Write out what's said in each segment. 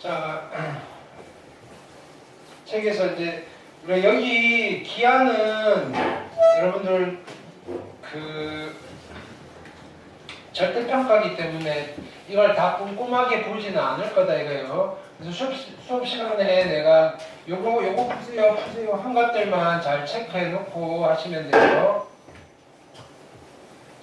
자, 책에서 이제 우리가 여기 기하는 여러분들 그 절대평가기 때문에 이걸 다 꼼꼼하게 보지는 않을 거다 이거예요. 그래서 수업 시간에 내가 요거 푸세요 한 것들만 잘 체크해 놓고 하시면 돼요.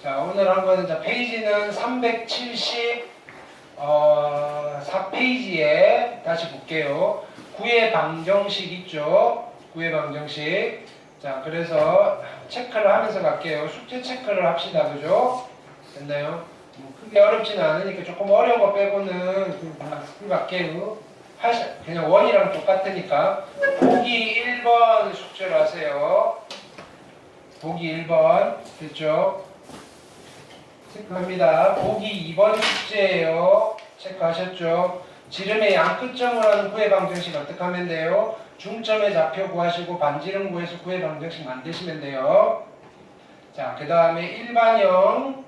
자, 오늘 한 거는 자, 페이지는 374페이지에 다시 볼게요. 구의 방정식 있죠? 구의 방정식. 자, 그래서 체크를 하면서 갈게요. 숙제 체크를 합시다. 그죠? 됐나요? 크게 어렵지는 않으니까 조금 어려운 거 빼고는 다 갈게요. 그냥 원이랑 똑같으니까. 보기 1번 숙제를 하세요. 보기 1번. 됐죠? 체크합니다. 보기 2번 숙제예요. 체크하셨죠? 지름의 양끝점을 하는 구의 방정식 어떻게 하면 돼요? 중점의 좌표 구하시고 반지름 구해서 구의 방정식 만드시면 돼요. 자, 그 다음에 일반형.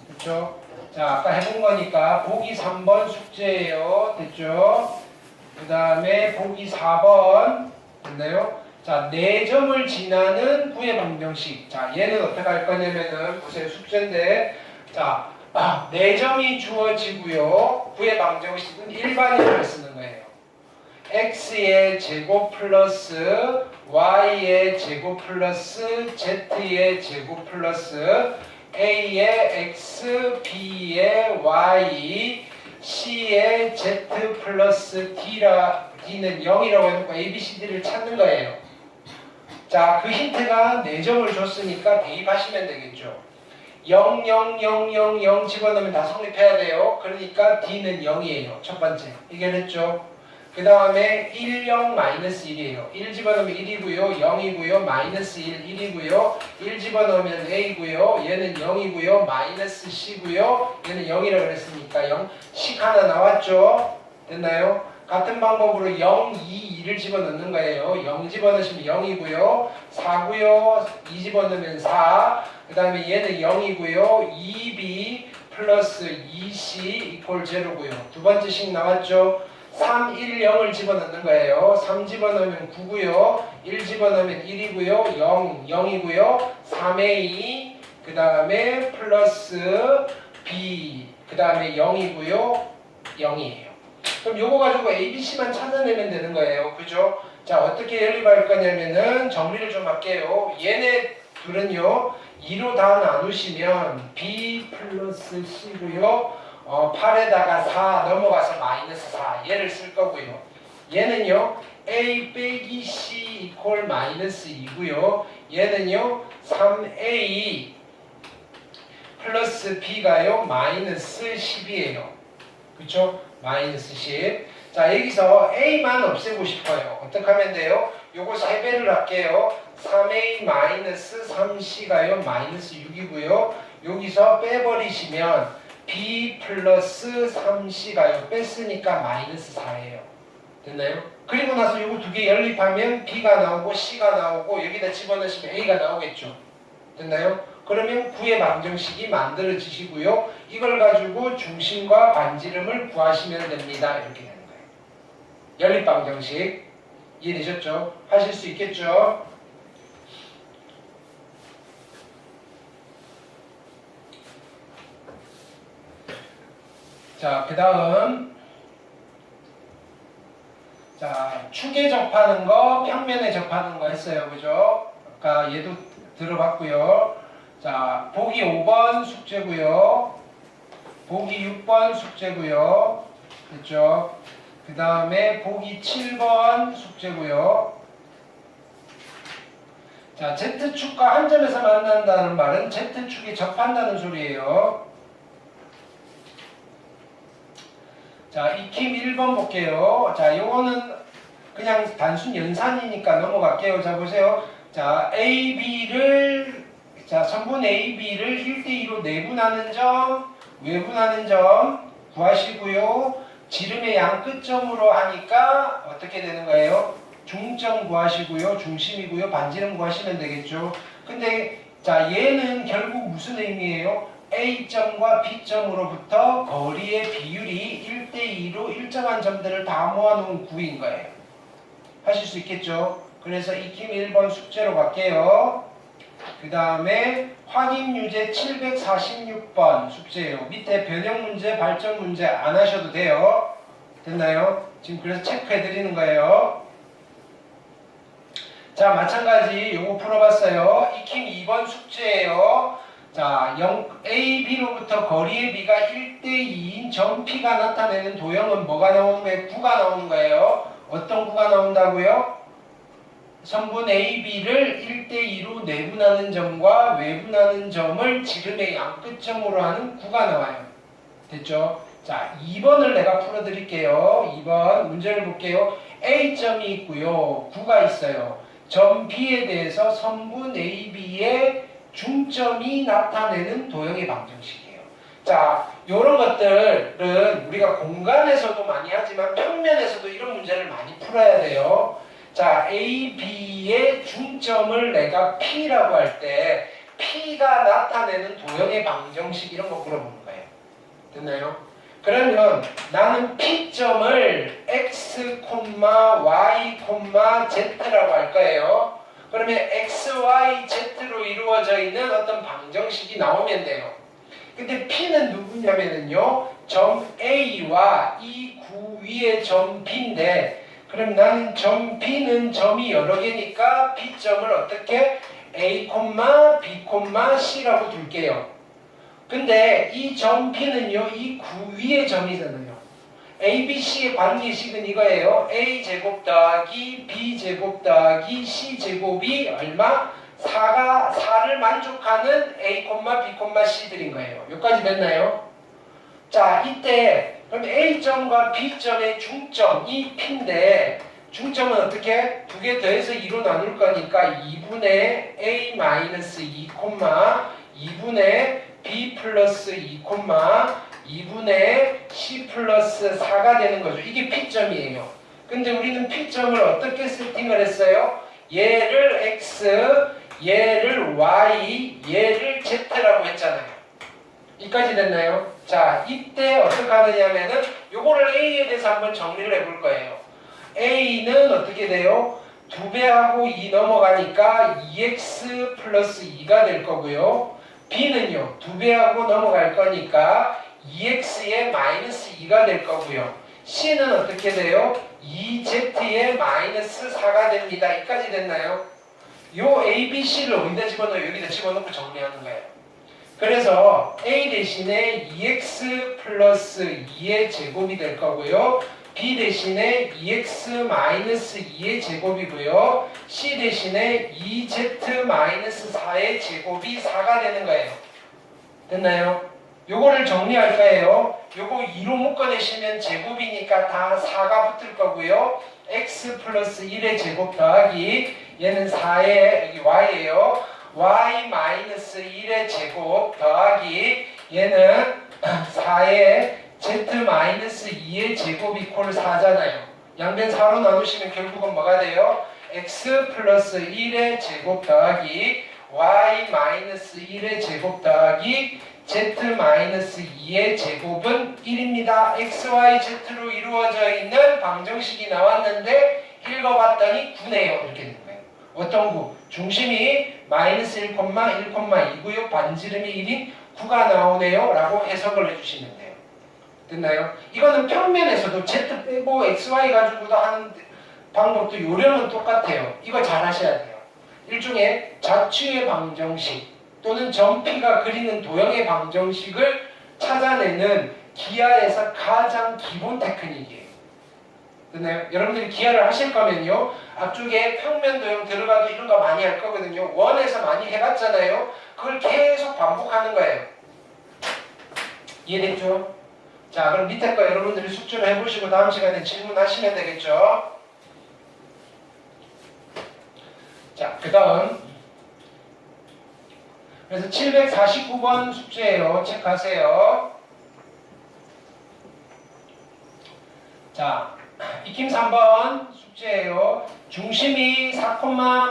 그렇죠? 자, 아까 해본 거니까 보기 3번 숙제예요. 됐죠? 그 다음에 보기 4번. 됐나요? 자, 4점을 지나는 구의 방정식. 자, 얘는 어떻게 할 거냐면은, 보세요. 숙제인데. 자, 4점이 주어지고요. 구의 방정식은 일반형을 쓰는 거예요. x의 제곱 플러스 y의 제곱 플러스 z의 제곱 플러스 a의 x, b의 y, c의 z 플러스 d는 0이라고 해놓고 a, b, c, d를 찾는 거예요. 자, 그 힌트가 4점을 줬으니까 대입하시면 되겠죠. 0, 0, 0, 0, 0 집어넣으면 다 성립해야 돼요. 그러니까 d는 0이에요. 첫 번째. 해결했죠? 그 다음에 1, 0, 마이너스 1이에요. 1 집어넣으면 1이고요. 0이고요. 마이너스 1, 1이고요. 1 집어넣으면 a고요. 얘는 0이고요. 마이너스 c고요. 얘는 0이라고 그랬으니까 0. 식 하나 나왔죠? 됐나요? 같은 방법으로 0, 2, 2를 집어넣는 거예요. 0 집어넣으시면 0이고요. 4고요. 2 집어넣으면 4. 그 다음에 얘는 0이고요. 2b 플러스 2c 이퀄 0고요. 두 번째 식 나왔죠? 3, 1, 0을 집어넣는 거예요. 3 집어넣으면 9고요. 1 집어넣으면 1이고요. 0, 0이고요. 3a 그 다음에 플러스 b 그 다음에 0이고요. 0이에요. 그럼 요거 가지고 A, B, C만 찾아내면 되는 거예요. 그죠? 자, 어떻게 연립할 거냐면은 정리를 좀 할게요. 얘네 둘은요 2로 다 나누시면 B 플러스 C고요. 8에다가 4 넘어가서 마이너스 4 얘를 쓸 거고요. 얘는요 A 빼기 C 이퀄 마이너스 2고요. 얘는요 3A 플러스 B가요 마이너스 10이에요. 그쵸? 마이너스 10. 자, 여기서 A만 없애고 싶어요. 어떻게 하면 돼요? 요거 3배를 할게요. 3A 마이너스 3C가요 마이너스 6이고요. 여기서 빼버리시면 B 플러스 3C가요 뺐으니까 마이너스 4예요. 됐나요? 그리고 나서 요거 두 개 연립하면 B가 나오고 C가 나오고 여기다 집어넣으시면 A가 나오겠죠. 됐나요? 그러면 구의 방정식이 만들어지시고요. 이걸 가지고 중심과 반지름을 구하시면 됩니다. 이렇게 되는 거예요. 연립 방정식 이해되셨죠? 하실 수 있겠죠? 자, 그 다음 자, 축에 접하는 거, 평면에 접하는 거 했어요. 그죠? 아까 얘도 들어봤고요. 자, 보기 5번 숙제고요. 보기 6번 숙제고요. 됐죠? 그 다음에 보기 7번 숙제고요. 자, Z축과 한 점에서 만난다는 말은 Z축이 접한다는 소리예요. 자, 익힘 1번 볼게요. 자, 요거는 그냥 단순 연산이니까 넘어갈게요. 자, 보세요. 자, 선분 AB를 1대2로 내분하는 점, 외분하는 점 구하시고요. 지름의 양 끝점으로 하니까 어떻게 되는 거예요? 중점 구하시고요. 중심이고요. 반지름 구하시면 되겠죠. 근데 자, 얘는 결국 무슨 의미예요? A점과 B점으로부터 거리의 비율이 1대2로 일정한 점들을 다 모아놓은 구인 거예요. 하실 수 있겠죠? 그래서 익힘 1번 숙제로 갈게요. 그 다음에 확인유제 746번 숙제예요. 밑에 변형 문제, 발전 문제 안 하셔도 돼요. 됐나요? 지금 그래서 체크해 드리는 거예요. 자, 마찬가지 요거 풀어봤어요. 익힘 2번 숙제예요. 자, A, B로부터 거리의 B가 1대2인 점 P가 나타내는 도형은 뭐가 나오는 거예요? 구가 나오는 거예요. 어떤 구가 나온다고요? 선분 A, B를 1대2로 내분하는 점과 외분하는 점을 지름의 양끝점으로 하는 구가 나와요. 됐죠? 자, 2번을 내가 풀어드릴게요. 2번 문제를 볼게요. A점이 있고요. 구가 있어요. 점 B에 대해서 선분 A, B의 중점이 나타내는 도형의 방정식이에요. 자, 이런 것들은 우리가 공간에서도 많이 하지만 평면에서도 이런 문제를 많이 풀어야 돼요. 자, A, B의 중점을 내가 P라고 할 때 P가 나타내는 도형의 방정식 이런 거 물어보는 거예요. 됐나요? 그러면 나는 P점을 X, Y, Z라고 할 거예요. 그러면 X, Y, Z로 이루어져 있는 어떤 방정식이 나오면 돼요. 근데 P는 누구냐면요. 점 A와 이 구 위의 점 B인데 그럼 나는 점 B는 점이 여러 개니까 B점을 어떻게 A, B, C라고 둘게요. 근데 이 점 P는요. 이 구 위의 점이잖아요. ABC의 관계식은 이거예요. A제곱 더하기 B제곱 더하기 C제곱이 얼마? 4를 만족하는 A, B, C들인 거예요. 여기까지 됐나요? 자, 이때 그럼 A점과 B점의 중점이 P인데 중점은 어떻게? 두 개 더해서 2로 나눌 거니까 2분의 A-2, 2분의 B 플러스 2, 2분의 C 플러스 4가 되는 거죠. 이게 P점이에요. 근데 우리는 P점을 어떻게 세팅을 했어요? 얘를 X, 얘를 Y, 얘를 Z라고 했잖아요. 이까지 됐나요? 자, 이때 어떻게 하느냐면은 요거를 A에 대해서 한번 정리를 해볼 거예요. A는 어떻게 돼요? 2배하고 2 넘어가니까 2x 플러스 2가 될 거고요. B는요, 2배하고 넘어갈 거니까 2x에 마이너스 2가 될 거고요. C는 어떻게 돼요? 2z에 마이너스 4가 됩니다. 이까지 됐나요? 요 A, B, C를 어디다 집어넣어요? 여기다 집어넣고 정리하는 거예요. 그래서 A 대신에 2x 플러스 2의 제곱이 될 거고요. B 대신에 2x 마이너스 2의 제곱이고요. C 대신에 2z 마이너스 4의 제곱이 4가 되는 거예요. 됐나요? 요거를 정리할 거예요. 요거 2로 묶어내시면 제곱이니까 다 4가 붙을 거고요. x 플러스 1의 제곱 더하기 얘는 4의 여기 y예요. y 마이너스 1의 제곱 더하기 얘는 4의 z 마이너스 2의 제곱이 이퀄 4잖아요. 양변 4로 나누시면 결국은 뭐가 돼요? x 플러스 1의 제곱 더하기 y 마이너스 1의 제곱 더하기 z 마이너스 2의 제곱은 1입니다. x, y, z로 이루어져 있는 방정식이 나왔는데 읽어봤더니 9네요. 이렇게 되는 거예요. 어떤 구? 중심이 마이너스 1, 1,2고요. 반지름이 1인 9가 나오네요. 라고 해석을 해주시면 돼요. 됐나요? 이거는 평면에서도 z 빼고 x, y 가지고도 하는 방법도 요령은 똑같아요. 이거 잘 하셔야 돼요. 일종의 자취의 방정식 또는 점 P가 그리는 도형의 방정식을 찾아내는 기하에서 가장 기본 테크닉이에요. 됐나요? 여러분들이 기하를 하실 거면요. 앞쪽에 평면 도형 들어가도 이런 거 많이 할 거거든요. 원에서 많이 해봤잖아요. 그걸 계속 반복하는 거예요. 이해됐죠? 자, 그럼 밑에 거 여러분들이 숙제를 해보시고 다음 시간에 질문하시면 되겠죠? 자, 그 다음 그래서 749번 숙제예요. 체크하세요. 자, 익힘 3번 숙제예요. 중심이 4,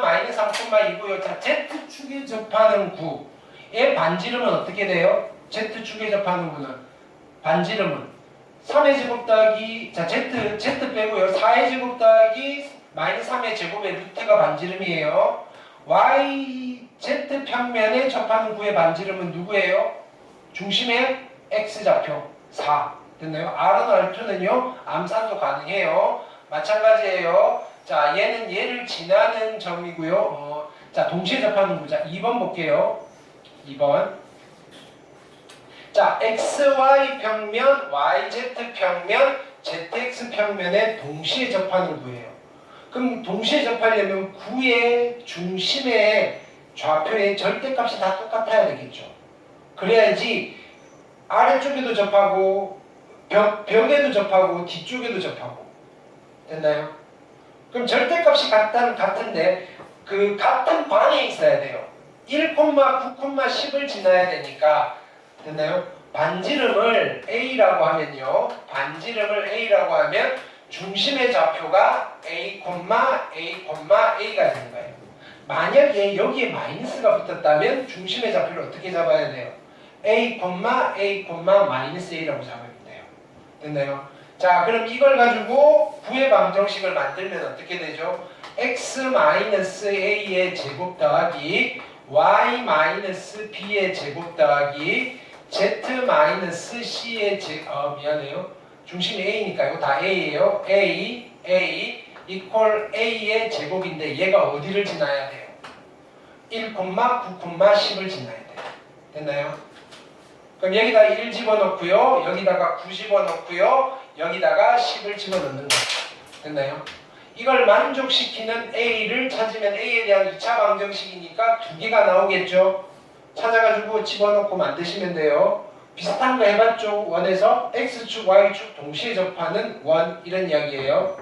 마이너스 3,2고요. 자, Z축에 접하는 구의 반지름은 어떻게 돼요? Z축에 접하는 구는 반지름은 3의 제곱 더하기 Z 빼고요. 4의 제곱 더하기 마이너스 3의 제곱의 루트가 반지름이에요. Z 평면에 접하는 구의 반지름은 누구예요? 중심의 X좌표 4. 됐나요? R1, R2는요. 암산도 가능해요. 마찬가지예요. 자, 얘는 얘를 지나는 점이고요. 자, 동시에 접하는 구자 2번 볼게요. 2번. 자, XY 평면, YZ 평면, ZX 평면에 동시에 접하는 구예요. 그럼 동시에 접하려면 구의 중심의 좌표의 절대값이 다 똑같아야 되겠죠. 그래야지 아래쪽에도 접하고 벽에도 접하고 뒤쪽에도 접하고 됐나요? 그럼 절대값이 같은데 그 같은 반에 있어야 돼요. 1, 9, 10을 지나야 되니까 됐나요? 반지름을 A라고 하면요. 반지름을 A라고 하면 중심의 좌표가 A, A가 되는 거예요. 만약에 여기에 마이너스가 붙었다면 중심의 좌표를 어떻게 잡아야 돼요? A, 마이너스 A라고 잡으면 돼요. 됐나요? 자, 그럼 이걸 가지고 구의 방정식을 만들면 어떻게 되죠? X-A의 제곱 더하기 Y-B의 제곱 더하기 Z-C의 미안해요. 중심이 A니까 이거 다 A예요. A 이퀄 A의 제곱인데 얘가 어디를 지나야 돼요? 1, 9, 10을 지나야 돼요. 됐나요? 그럼 여기다 1 집어넣고요. 여기다가 9 집어넣고요. 여기다가 10을 집어넣는 거죠. 됐나요? 이걸 만족시키는 A를 찾으면 A에 대한 2차 방정식이니까 두 개가 나오겠죠. 찾아가지고 집어넣고 만드시면 돼요. 비슷한 거 해봤죠? 원에서 X축, Y축 동시에 접하는 원 이런 이야기예요.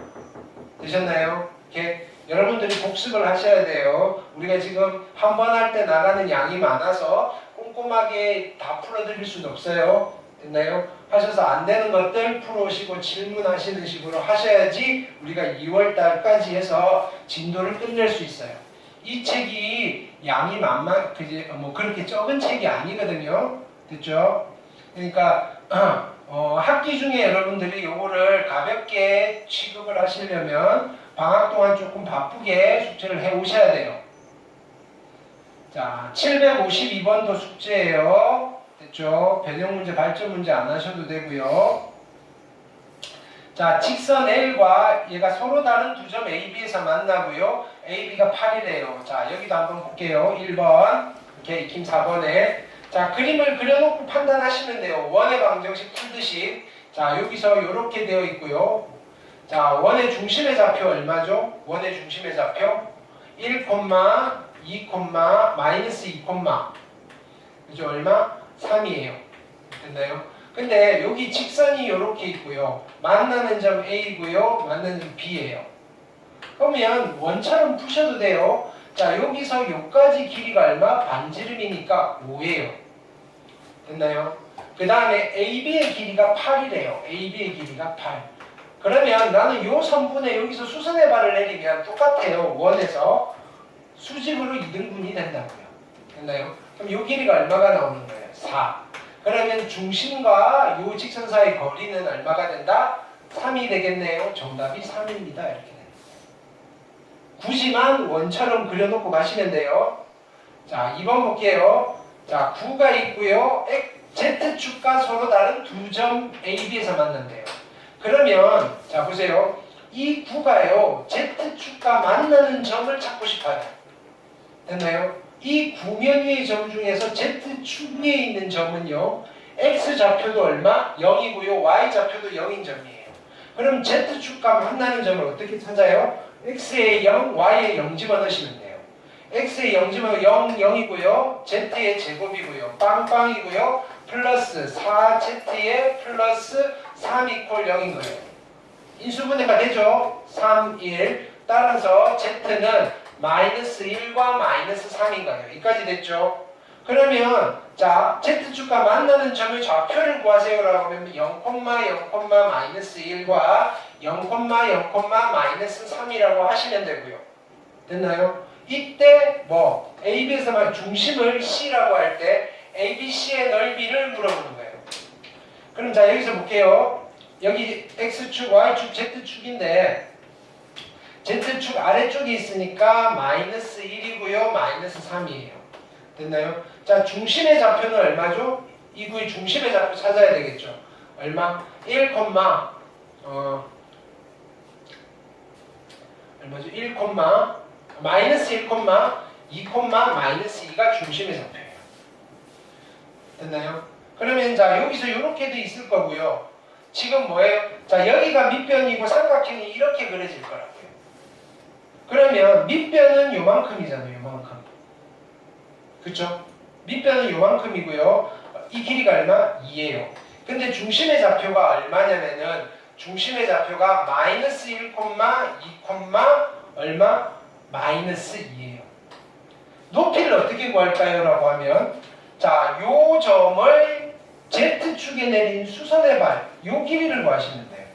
되셨나요? 이렇게 여러분들이 복습을 하셔야 돼요. 우리가 지금 한 번 할 때 나가는 양이 많아서 꼼꼼하게 다 풀어드릴 수는 없어요. 됐나요? 하셔서 안 되는 것들 풀어오시고 질문하시는 식으로 하셔야지 우리가 2월 달까지 해서 진도를 끝낼 수 있어요. 이 책이 양이 그렇게 적은 책이 아니거든요. 됐죠? 그러니까 학기 중에 여러분들이 요거를 가볍게 취급을 하시려면 방학 동안 조금 바쁘게 숙제를 해 오셔야 돼요. 자, 752번도 숙제예요. 됐죠? 변형 문제, 발전 문제 안 하셔도 되고요. 자, 직선 L과 얘가 서로 다른 두 점 A, B에서 만나고요. A, B가 8이래요. 자, 여기도 한번 볼게요. 1번, 이렇게 익힘 4번에. 자, 그림을 그려놓고 판단하시면 돼요. 원의 방정식 풀듯이. 자, 여기서 이렇게 되어 있고요. 자, 원의 중심의 좌표 얼마죠? 원의 중심의 좌표 1, 2, 마이너스 2, 그죠? 얼마? 3이에요. 됐나요? 근데 여기 직선이 이렇게 있고요. 만나는 점 A고요. 만나는 점 B예요. 그러면 원처럼 푸셔도 돼요. 자, 여기서 여기까지 길이가 얼마? 반지름이니까 5예요. 됐나요? 그 다음에 AB의 길이가 8이래요. AB의 길이가 8. 그러면 나는 요 선분에 여기서 수선의 발을 내리면 똑같아요. 원에서 수직으로 2등분이 된다고요. 됐나요? 그럼 요 길이가 얼마가 나오는 거예요? 4. 그러면 중심과 요 직선 사이 거리는 얼마가 된다? 3이 되겠네요. 정답이 3입니다. 이렇게 됩니다. 굳이만 원처럼 그려놓고 가시면 돼요. 자, 2번 볼게요. 자, 9가 있고요. Z축과 서로 다른 두 점 AB에서 만난대요. 그러면 자 보세요. 이 9가요. Z축과 만나는 점을 찾고 싶어요. 됐나요? 이 구면 위의 점 중에서 Z축 위에 있는 점은요. X좌표도 얼마? 0이고요. Y좌표도 0인 점이에요. 그럼 Z축과 만나는 점을 어떻게 찾아요? X에 0, Y에 0 집어넣으시면 돼요. X에 0 집어넣으면 0, 0이고요. Z의 제곱이고요. 빵빵이고요. 플러스 4Z에 플러스 3 이퀄 0인 거예요. 인수분해가 되죠? 3, 1. 따라서 Z는 마이너스 1과 마이너스 3인 거예요. 여기까지 됐죠? 그러면 자 Z축과 만나는 점의 좌표를 구하세요라고 하면 0, 0, 마이너스 1과 0, 0, 마이너스 3이라고 하시면 되고요. 됐나요? 이때 뭐 AB에서 중심을 C라고 할 때 ABC의 넓이를 물어보는 거예요. 그럼 자 여기서 볼게요. 여기 X축, Y축, Z축인데 Z축 아래쪽에 있으니까 마이너스 1이고요. 마이너스 3이에요. 됐나요? 자 중심의 좌표는 얼마죠? 이 구의 중심의 좌표 찾아야 되겠죠. 얼마? 1, 얼마죠? 1, 마이너스 1, 2, 마이너스 2가 중심의 좌표예요. 됐나요? 그러면 자 여기서 이렇게도 있을 거고요. 지금 뭐예요? 자 여기가 밑변이고 삼각형이 이렇게 그려질 거라고요. 그러면 밑변은 요만큼이잖아요. 요만큼. 그쵸? 밑변은 요만큼이고요. 이 길이가 얼마? 2예요. 근데 중심의 좌표가 얼마냐면은 중심의 좌표가 마이너스 1, 2, 얼마? 마이너스 2예요. 높이를 어떻게 구할까요? 라고 하면 자, 요 점을 Z축에 내린 수선의 발, 요 길이를 구하시면 돼요.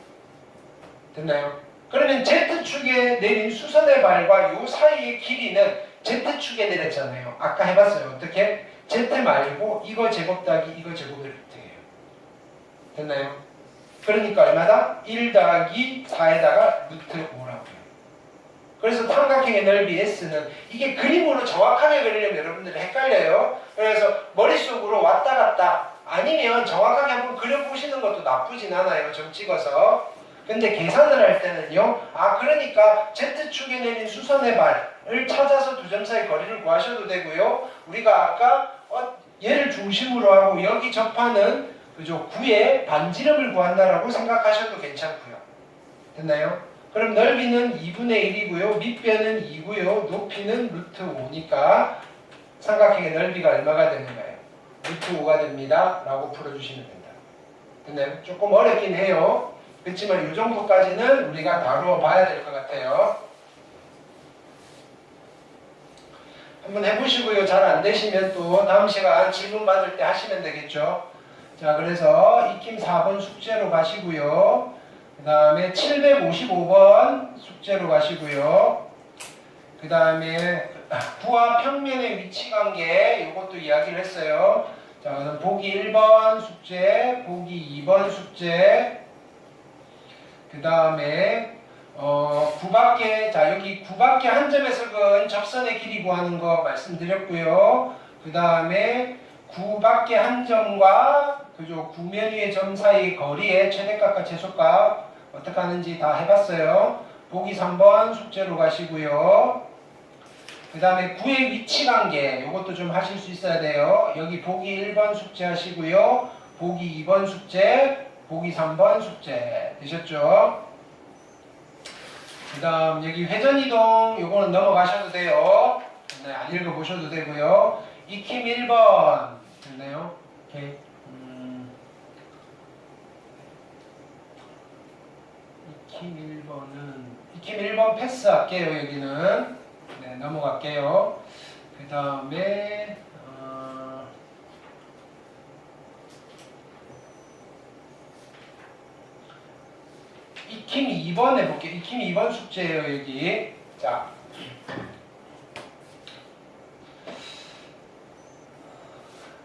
됐나요? 그러면 Z축에 내린 수선의 발과 요 사이의 길이는 Z축에 내렸잖아요. 아까 해봤어요. 어떻게? Z 말고 이거 제곱 더하기 이거 제곱을 루트예요. 됐나요? 그러니까 얼마다? 1 더하기 4에다가 루트 5라고요. 그래서 삼각형의 넓이 S는 이게 그림으로 정확하게 그리려면 여러분들이 헷갈려요. 그래서 머릿속으로 왔다 갔다 아니면 정확하게 한번 그려보시는 것도 나쁘진 않아요. 점 찍어서. 근데 계산을 할 때는요. 아 그러니까 Z축에 내린 수선의 발을 찾아서 두 점 사이 거리를 구하셔도 되고요. 우리가 아까 얘를 중심으로 하고 여기 접하는 그죠? 9의 반지름을 구한다라고 생각하셔도 괜찮고요. 됐나요? 그럼 넓이는 2분의 1이고요. 밑변은 2고요. 높이는 루트 5니까 삼각형의 넓이가 얼마가 되는가요? 루트 5가 됩니다. 라고 풀어주시면 된다. 됐나요? 조금 어렵긴 해요. 그렇지만 이 정도까지는 우리가 다루어 봐야 될 것 같아요. 한번 해보시고요. 잘 안 되시면 또 다음 시간 질문 받을 때 하시면 되겠죠. 자, 그래서 익힘 4번 숙제로 가시고요. 그 다음에 755번 숙제로 가시고요. 그 다음에 부와 평면의 위치관계 이것도 이야기를 했어요. 자, 그럼 보기 1번 숙제, 보기 2번 숙제, 그 다음에 구밖에, 자 여기 구밖에 한 점에서 그은 접선의 길이 구하는 거 말씀드렸고요. 그 다음에 구밖에 한 점과 그죠 구면 위의 점 사이 거리의 최대값과 최소값 어떻게 하는지 다 해봤어요. 보기 3번 숙제로 가시고요. 그 다음에 구의 위치관계 이것도 좀 하실 수 있어야 돼요. 여기 보기 1번 숙제 하시고요. 보기 2번 숙제, 보기 3번 숙제 되셨죠? 그 다음 여기 회전이동 요거는 넘어가셔도 돼요. 네, 안 읽어보셔도 되고요. 익힘 1번 됐나요? 오케이. 익힘 1번 패스할게요. 여기는 네, 넘어갈게요. 그 다음에 익힘 2번 해볼게요. 익힘 2번 숙제예요. 여기 자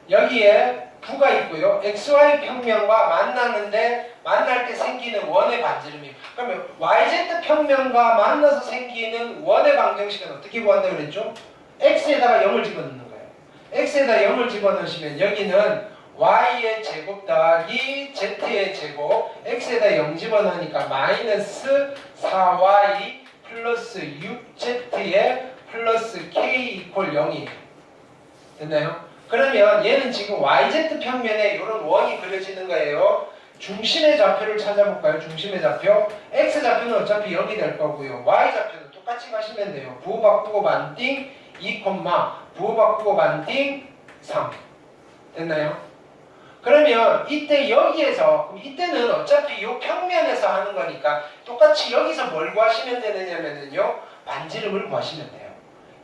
여기에 구가 있고요. XY 평면과 만나는데 만날 때 생기는 원의 반지름이 그러면 YZ 평면과 만나서 생기는 원의 방정식은 어떻게 구한다고 그랬죠? X에다가 0을 집어넣는 거예요. X에다 0을 집어넣으시면 여기는 Y의 제곱 더하기 Z의 제곱 X에다 0 집어넣으니까 마이너스 4Y 플러스 6Z의 플러스 K 이퀄 0이에요. 됐나요? 그러면 얘는 지금 YZ 평면에 이런 원이 그려지는 거예요. 중심의 좌표를 찾아볼까요? 중심의 좌표. X좌표는 어차피 0이 될 거고요. Y좌표는 똑같이 가시면 돼요. 부호 바꾸고 반띵 2, 부호 바꾸고 반띵 3. 됐나요? 그러면 이때 여기에서 이때는 어차피 이 평면에서 하는 거니까 똑같이 여기서 뭘 구하시면 되느냐면요. 반지름을 구하시면 돼요.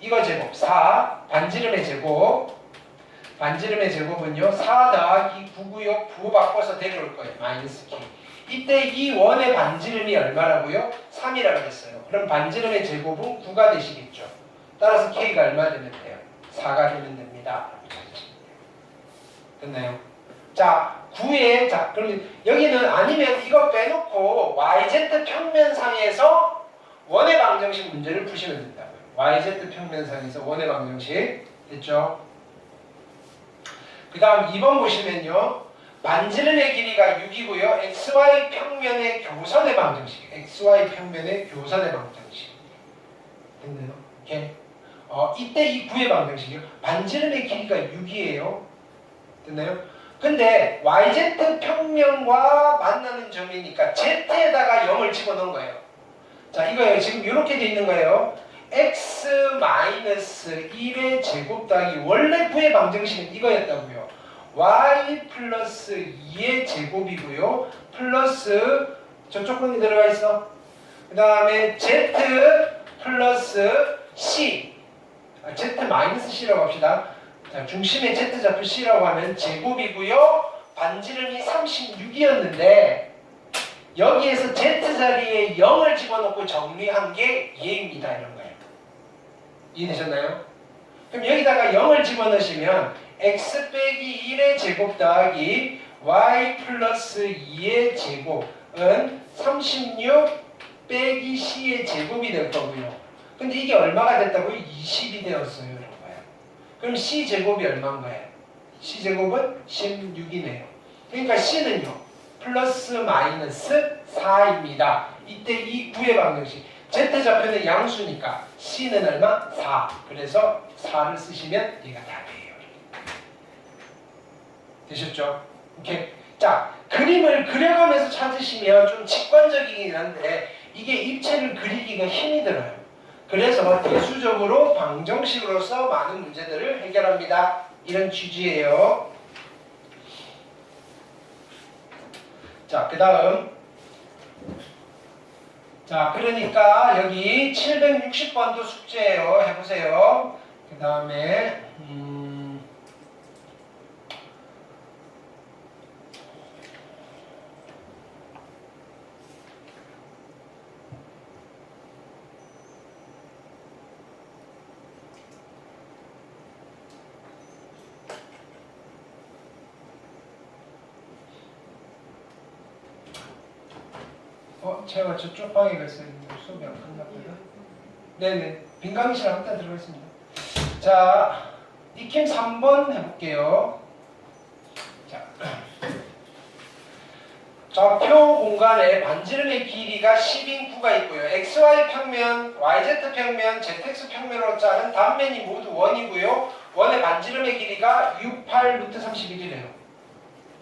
이거 제곱 4, 반지름의 제곱. 반지름의 제곱은요 4 더하기 9구요 부호 바꿔서 데려올 거예요. 마이너스 K. 이때 이 원의 반지름이 얼마라고요? 3이라고 했어요. 그럼 반지름의 제곱은 9가 되시겠죠. 따라서 K가 얼마 되면 돼요? 4가 되면 됩니다. 됐나요? 자, 9에 자, 그럼 여기는 아니면 이거 빼놓고 YZ 평면상에서 원의 방정식 문제를 푸시면 된다고요. YZ 평면상에서 원의 방정식 됐죠? 그 다음 2번 보시면요. 반지름의 길이가 6이고요. XY 평면의 교선의 방정식. XY 평면의 교선의 방정식. 됐나요? 오케이. 이때 이 구의 방정식이요. 반지름의 길이가 6이에요. 됐나요? 근데 YZ 평면과 만나는 점이니까 Z에다가 0을 집어넣은 거예요. 자, 이거요. 지금 이렇게 돼 있는 거예요. x-1의 제곱 더하기 원래 구의 방정식은 이거였다고요. y 플러스 2의 제곱이고요. 플러스 저쪽 공이 들어가 있어. 그 다음에 z 플러스 c z 마이너스 c라고 합시다. 자, 중심의 z좌표 c라고 하면 제곱이고요. 반지름이 36이었는데 여기에서 z자리에 0을 집어넣고 정리한 게 얘입니다. 이런 거예요. 이해되셨나요? 그럼 여기다가 0을 집어넣으시면 x 빼기 1의 제곱 더하기 y 플러스 2의 제곱은 36 빼기 c의 제곱이 될 거고요. 근데 이게 얼마가 됐다고요? 20이 되었어요. 이런 거예요. 그럼 c 제곱이 얼마인가요? c 제곱은 16이네요. 그러니까 c는요. 플러스 마이너스 4입니다. 이때 이 구의 방정식 z좌표는 양수니까 c는 얼마? 4. 그래서 4를 쓰시면 얘가 답이에요. 되셨죠? 오케이. 자, 그림을 그려가면서 찾으시면 좀 직관적이긴 한데 이게 입체를 그리기가 힘이 들어요. 그래서 대수적으로 방정식으로서 많은 문제들을 해결합니다. 이런 취지예요. 자, 그 다음. 자, 그러니까 여기 760번도 숙제예요. 해보세요. 그 다음에 제가 저쪽 방에 갔어요. 수업이 안 끝났거든. 네네. 빈 강의실 한번 들어가겠습니다. 자, 익힘 3번 해볼게요. 자, 좌표 공간에 반지름의 길이가 10인 구가 있고요. XY 평면, YZ 평면, ZX 평면으로 자른 단면이 모두 1이고요. 원의 반지름의 길이가 6, 8, 루트 31이래요.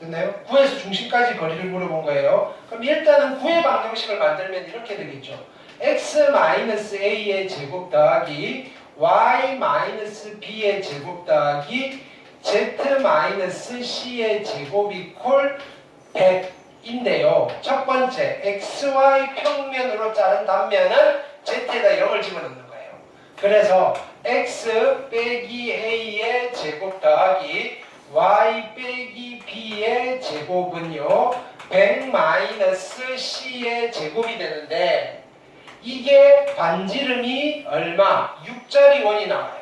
됐나요? 9에서 중심까지 거리를 물어본 거예요. 그럼 일단은 9의 방정식을 만들면 이렇게 되겠죠. x-a의 제곱 더하기 y-b의 제곱 더하기 z-c의 제곱 이퀄 100인데요. 첫 번째 xy 평면으로 자른 단면은 z에다 0을 집어넣는 거예요. 그래서 x 빼기 a의 제곱 더하기 y 빼기 b의 제곱은요 100 마이너스 c의 제곱이 되는데 이게 반지름이 얼마? 6짜리 원이 나와요.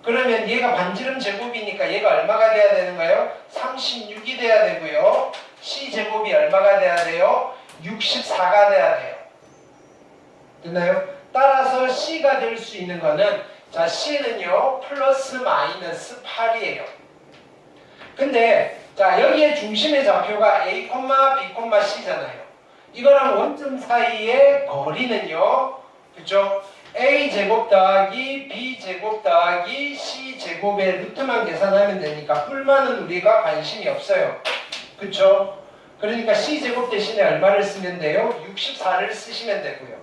그러면 얘가 반지름 제곱이니까 얘가 얼마가 돼야 되는가요? 36이 돼야 되고요. c 제곱이 얼마가 돼야 돼요? 64가 돼야 돼요. 됐나요? 따라서 c가 될 수 있는 거는 자 c는요 플러스 마이너스 8이에요. 근데 자 여기에 중심의 좌표가 a, b, c잖아요. 이거랑 원점 사이의 거리는요, 그쵸? a 제곱 더하기 b 제곱 더하기 c 제곱의 루트만 계산하면 되니까 뿔만은 우리가 관심이 없어요. 그쵸? 그러니까 c 제곱 대신에 얼마를 쓰면 돼요? 64를 쓰시면 되고요.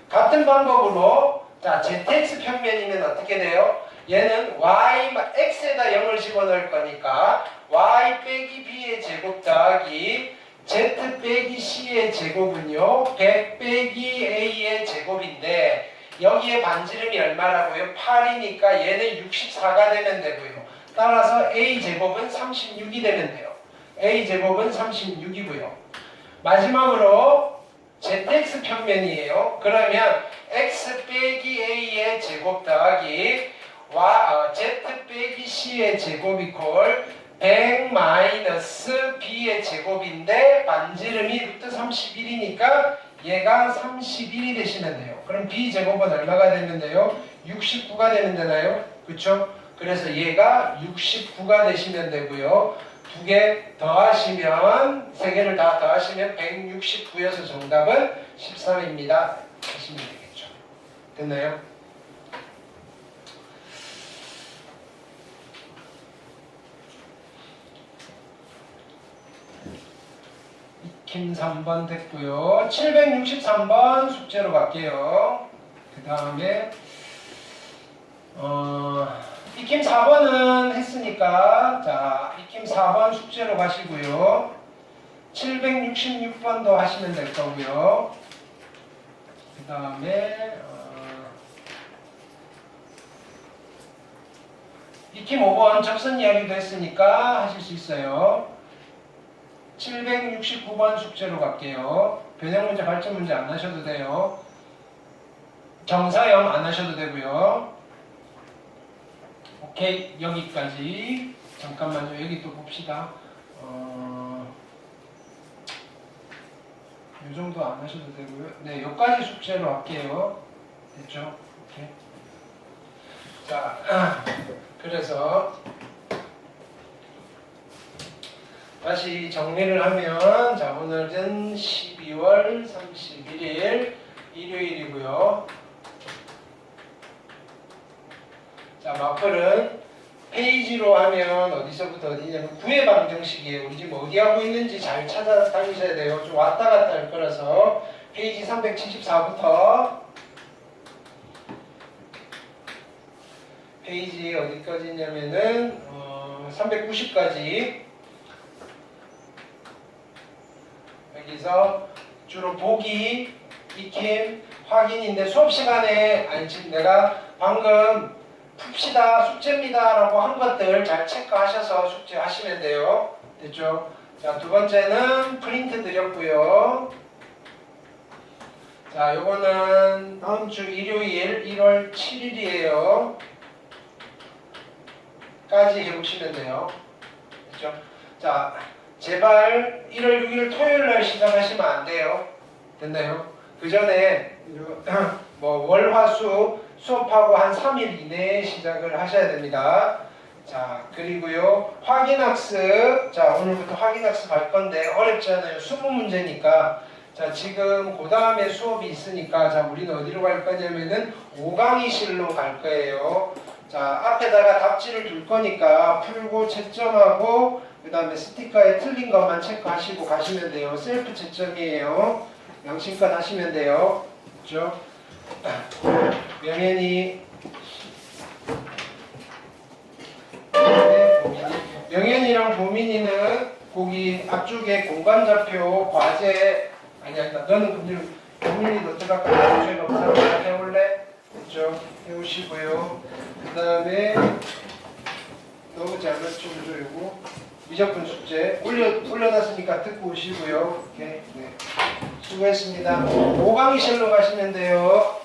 같은 방법으로 자 zx 평면이면 어떻게 돼요? 얘는 x에다 0을 집어넣을 거니까 y 빼기 b의 제곱 더하기 z 빼기 c의 제곱은요 100 빼기 a의 제곱인데 여기에 반지름이 얼마라고요? 8이니까 얘는 64가 되면 되고요. 따라서 a 제곱은 36이 되면 돼요. a 제곱은 36이고요. 마지막으로 zx 평면이에요. 그러면 x 빼기 a의 제곱 더하기 z 빼기 c의 제곱 이퀄 100 마이너스 b의 제곱인데 반지름이 루트 31이니까 얘가 31이 되시면 돼요. 그럼 b 제곱은 얼마가 되면 돼요? 69가 되면 되나요? 그쵸? 그래서 얘가 69가 되시면 되고요. 두 개 더하시면, 세 개를 다 더하시면 169여서 정답은 13입니다. 하시면 되겠죠. 됐나요? 익힘 3번 됐고요. 763번 숙제로 갈게요. 그 다음에 익힘 4번은 했으니까 자 익힘 4번 숙제로 가시고요. 766번도 하시면 될 거고요. 그 다음에 익힘 5번 접선 이야기도 했으니까 하실 수 있어요. 769번 숙제로 갈게요. 변형 문제, 발전 문제 안 하셔도 돼요. 정사형 안 하셔도 되고요. 오케이, 여기까지. 잠깐만요. 여기 또 봅시다. 이 정도 안 하셔도 되고요. 네, 여기까지 숙제로 할게요. 됐죠? 오케이. 자, 그래서 다시 정리를 하면, 자, 오늘은 12월 31일 일요일이고요. 자, 마플은 페이지로 하면 어디서부터 어디냐면 구의 방정식이에요. 우리 지금 어디 하고 있는지 잘 찾아다니셔야 돼요. 좀 왔다 갔다 할 거라서 페이지 374부터 페이지 어디까지냐면은 390까지 여기서 주로 보기, 익힘, 확인인데 수업 시간에 아니 지금 내가 방금 풉시다, 숙제입니다 라고 한 것들 잘 체크하셔서 숙제하시면 돼요. 됐죠? 자, 두 번째는 프린트 드렸고요. 자, 요거는 다음 주 일요일 1월 7일이에요. 까지 해보시면 돼요. 됐죠? 자, 제발 1월 6일 토요일 날 시작하시면 안 돼요. 됐나요? 그 전에 뭐 월, 화, 수 수업하고 한 3일 이내에 시작을 하셔야 됩니다. 자, 그리고요. 확인학습. 자, 오늘부터 확인학습 할 건데 어렵지 않아요. 20문제니까. 자, 지금 그 다음에 수업이 있으니까 자, 우리는 어디로 갈 거냐면은 5강의실로 갈 거예요. 자, 앞에다가 답지를 둘 거니까 풀고 채점하고 그 다음에 스티커에 틀린 것만 체크하시고 가시면 돼요. 셀프 채점이에요. 양심껏 하시면 돼요. 그렇죠? 명현이랑 보민이는 거기 앞쪽에 공간좌표 과제 아니야 너는 보민이도 들어갈까? 나중에 없어 해올래? 그렇죠? 해오시고요. 그 다음에 너무 잘랐죠? 그죠? 요거 미적분 숙제 올려놨으니까 듣고 오시고요. 오케이. 네. 수고했습니다. 5강의실로 가시면 돼요.